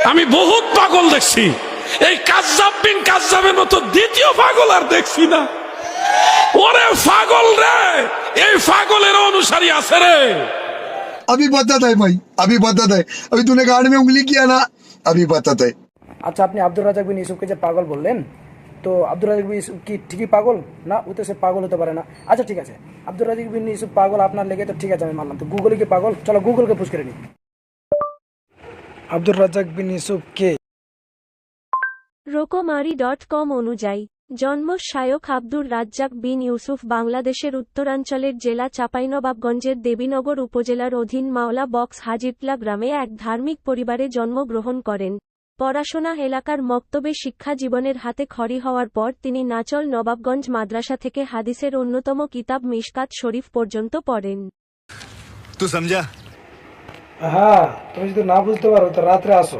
আমি বহুত পাগল দেখছি, এই কাজ্জাব বিন কাজ্জাবের মতো দ্বিতীয় পাগল আর দেখছি না। ওরে পাগল রে, এই পাগলের অনুসারী আছে রে। अभी बताता है भाई, अभी बताता है। अभी तूने गाड़ में उंगली किया ना, अभी बताता है। আচ্ছা, আপনি আব্দুর রাজ্জাক বিন ইউসুফকে যে পাগল বললেন, তো আব্দুর রাজ্জাক বিন ইউসুফ কি ঠিকই পাগল না? ও তো সে পাগল হতে পারে না। আচ্ছা ঠিক আছে, আব্দুর রাজ্জাক বিন ইউসুফ পাগল আপনার লেগে তো ঠিক আছে, আমি মানলাম। তো গুগলে কি পাগল? চলো গুগলকে পুশ করে নিই। আব্দুর রাজ্জাক বিন ইউসুফ কে? রকমারি.com অনুযায়ী জন্ম শায়খ আব্দুর রাজ্জাক বিন ইউসুফ বাংলাদেশের উত্তরাঞ্চলের জেলা চাঁপাইনবাবগঞ্জের দেবীনগর উপজেলার অধীন মাওলা বক্স হাজিরটলা গ্রামে এক ধার্মিক পরিবারে জন্মগ্রহণ করেন। পড়াশোনা এলাকার মক্তবে শিক্ষা জীবনের হাতে খড়ি হওয়ার পর তিনি নাচল নবাবগঞ্জ মাদ্রাসা থেকে হাদিসের অন্যতম কিতাব মিশকাত শরীফ পর্যন্ত পড়েন। तू समझा? হ্যাঁ, তুমি যদি না বুঝতে পারো তো রাত্রে আসো।